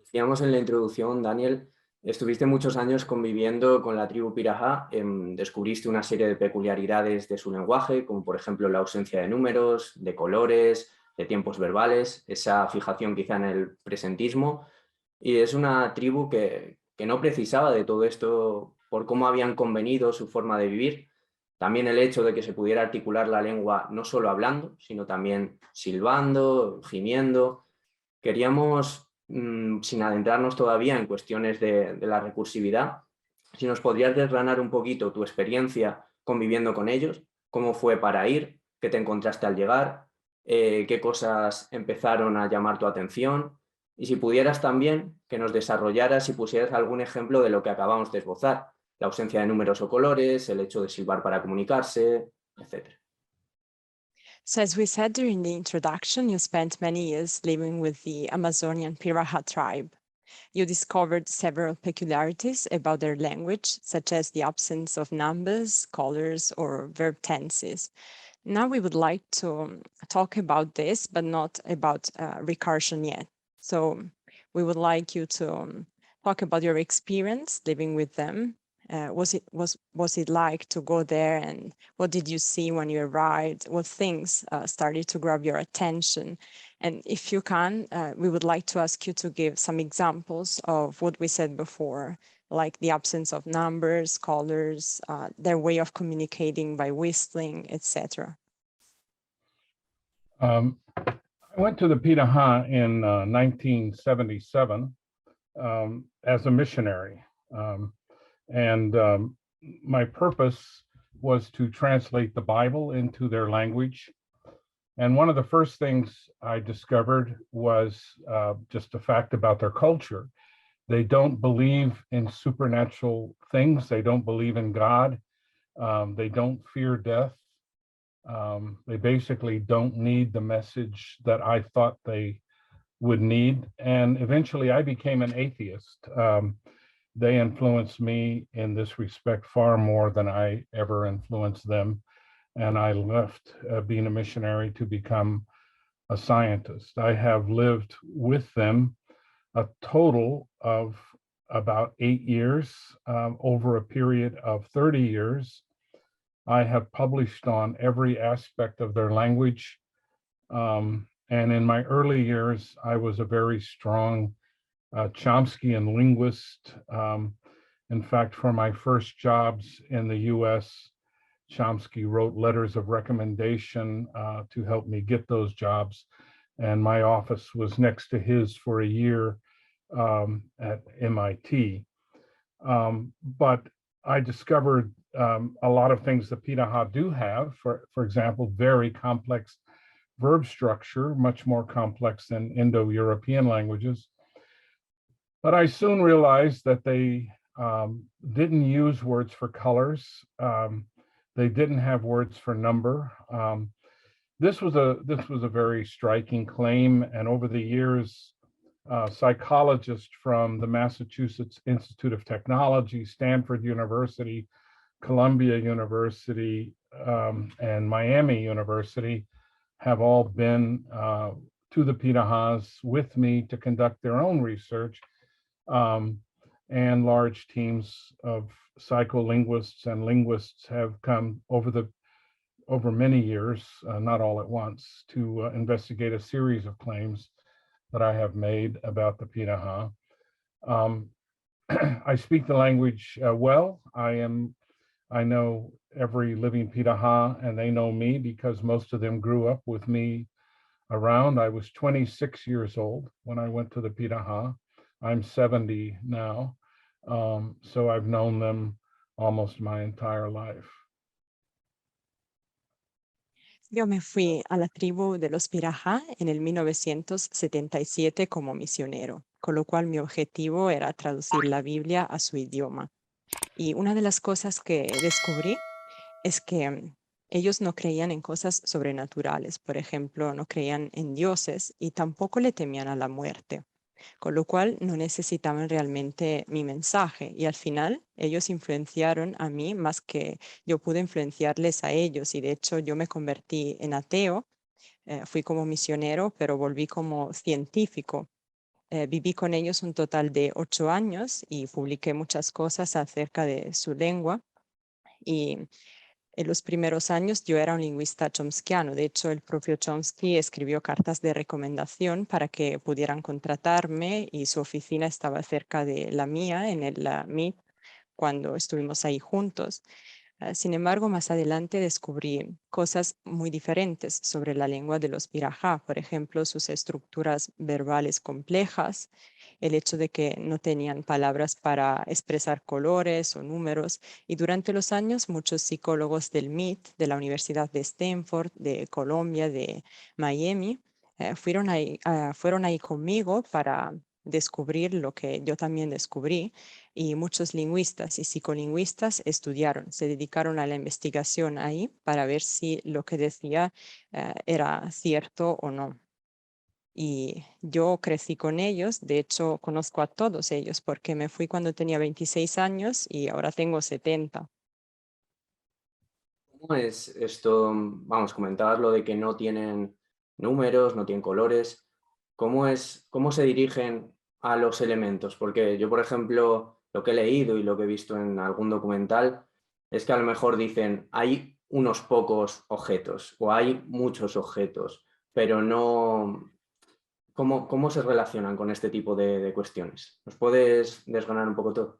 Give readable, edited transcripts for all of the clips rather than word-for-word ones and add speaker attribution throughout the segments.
Speaker 1: decíamos en la introducción, Daniel, estuviste muchos años conviviendo con la tribu Pirahã, descubriste una serie de peculiaridades de su lenguaje, como por ejemplo la ausencia de números, de colores, de tiempos verbales, esa fijación quizá en el presentismo, y es una tribu que no precisaba de todo esto por cómo habían convenido su forma de vivir. También el hecho de que se pudiera articular la lengua no solo hablando, sino también silbando, gimiendo. Queríamos, sin adentrarnos todavía en cuestiones de la recursividad, si nos podrías desgranar un poquito tu experiencia conviviendo con ellos, cómo fue para ir, qué te encontraste al llegar, qué cosas empezaron a llamar tu atención, y si pudieras también que nos desarrollaras y pusieras algún ejemplo de lo que acabamos de esbozar, la ausencia de números o colores, el hecho de silbar para comunicarse, etc.
Speaker 2: So as we said during the introduction, you spent many years living with the Amazonian Piraha tribe. You discovered several peculiarities about their language, such as the absence of numbers, colors, or verb tenses. Now we would like to talk about this, but not about recursion yet. So we would like you to talk about your experience living with them. Was it like to go there, and what did you see when you arrived? What things started to grab your attention? And if you can, we would like to ask you to give some examples of what we said before, like the absence of numbers, colors, their way of communicating by whistling, etc.
Speaker 3: I went to the Piraha in 1977 as a missionary. My purpose was to translate the Bible into their language. And one of the first things I discovered was just a fact about their culture. They don't believe in supernatural things. They don't believe in God. They don't fear death. They basically don't need the message that I thought they would need. And eventually I became an atheist. They influenced me in this respect far more than I ever influenced them. And I left being a missionary to become a scientist. I have lived with them a total of about 8 years, over a period of 30 years. I have published on every aspect of their language. And in my early years, I was a very strong Chomskyan linguist. In fact, for my first jobs in the US, Chomsky wrote letters of recommendation to help me get those jobs. And my office was next to his for a year at MIT. But I discovered a lot of things that Piraha do have, for example, very complex verb structure, much more complex than Indo-European languages. But I soon realized that they didn't use words for colors. They didn't have words for number. This was a very striking claim, and over the years, psychologists from the Massachusetts Institute of Technology, Stanford University, Columbia University, and Miami University have all been to the Pirahas with me to conduct their own research, and large teams of psycholinguists and linguists have come over many years, not all at once, to investigate a series of claims that I have made about the Piraha. I speak the language well. I know every living Piraha, and they know me because most of them grew up with me around. I was 26 years old when I went to the Piraha. I'm 70 now, so I've known them almost my entire life.
Speaker 2: Yo me fui a la tribu de los Piraha en el 1977 como misionero, con lo cual mi objetivo era traducir la Biblia a su idioma. Y una de las cosas que descubrí es que ellos no creían en cosas sobrenaturales. Por ejemplo, no creían en dioses y tampoco le temían a la muerte, con lo cual no necesitaban realmente mi mensaje. Y al final ellos influenciaron a mí más que yo pude influenciarles a ellos. Y de hecho yo me convertí en ateo, fui como misionero, pero volví como científico. Viví con ellos un total de 8 años y publiqué muchas cosas acerca de su lengua. Y en los primeros años yo era un lingüista chomskiano. De hecho, el propio Chomsky escribió cartas de recomendación para que pudieran contratarme y su oficina estaba cerca de la mía en el MIT cuando estuvimos ahí juntos. Sin embargo, más adelante descubrí cosas muy diferentes sobre la lengua de los Piraha, por ejemplo, sus estructuras verbales complejas, el hecho de que no tenían palabras para expresar colores o números. Y durante los años, muchos psicólogos del MIT, de la Universidad de Stanford, de Colombia, de Miami, fueron ahí conmigo para descubrir lo que yo también descubrí, y muchos lingüistas y psicolingüistas estudiaron, se dedicaron a la investigación ahí para ver si lo que decía era cierto o no. Y yo crecí con ellos, de hecho conozco a todos ellos porque me fui cuando tenía 26 años y ahora tengo 70.
Speaker 1: ¿Cómo es esto? Vamos, comentabas lo de que no tienen números, no tienen colores. ¿Cómo se dirigen a los elementos? Porque yo, por ejemplo, lo que he leído y lo que he visto en algún documental es que a lo mejor dicen hay unos pocos objetos o hay muchos objetos, pero no... ¿Cómo se relacionan con este tipo de cuestiones? ¿Nos puedes desgranar un poco todo?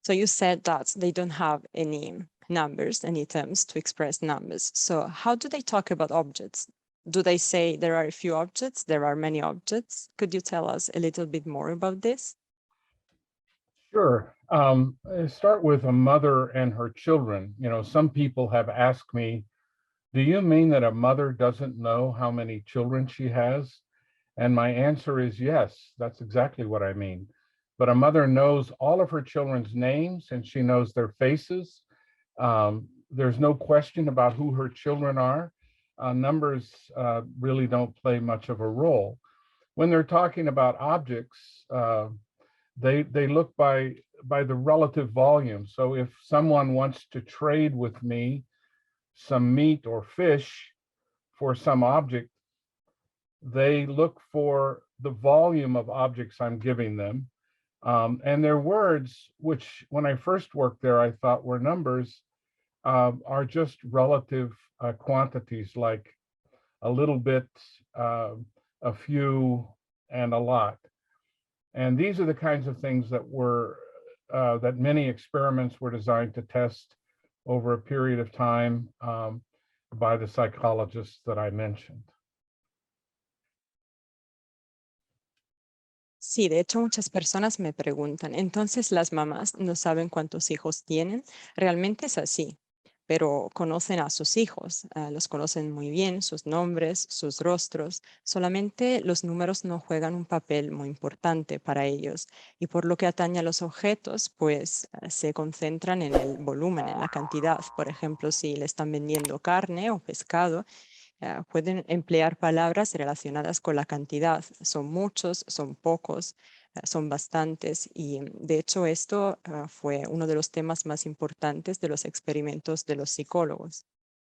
Speaker 2: So you said that they don't have any numbers, any terms to express numbers. So how do they talk about objects? Do they say there are a few objects, there are many objects? Could you tell us a little bit more about this?
Speaker 3: Sure. Start with a mother and her children. You know, some people have asked me, do you mean that a mother doesn't know how many children she has? And my answer is yes, that's exactly what I mean. But a mother knows all of her children's names and she knows their faces. There's no question about who her children are. Numbers really don't play much of a role. When they're talking about objects, they look by the relative volume. So if someone wants to trade with me some meat or fish for some object, they look for the volume of objects I'm giving them. And their words, which when I first worked there, I thought were numbers, are just relative quantities, like a little bit, a few, and a lot. And these are the kinds of things that that many experiments were designed to test over a period of time by the psychologists that I mentioned.
Speaker 2: Sí, de hecho muchas personas me preguntan, entonces las mamás no saben cuántos hijos tienen. Realmente es así, pero conocen a sus hijos, los conocen muy bien, sus nombres, sus rostros. Solamente los números no juegan un papel muy importante para ellos. Y por lo que atañe a los objetos, pues se concentran en el volumen, en la cantidad. Por ejemplo, si le están vendiendo carne o pescado, pueden emplear palabras relacionadas con la cantidad. Son muchos, son pocos, son bastantes. Y de hecho esto fue uno de los temas más importantes de los experimentos de los psicólogos.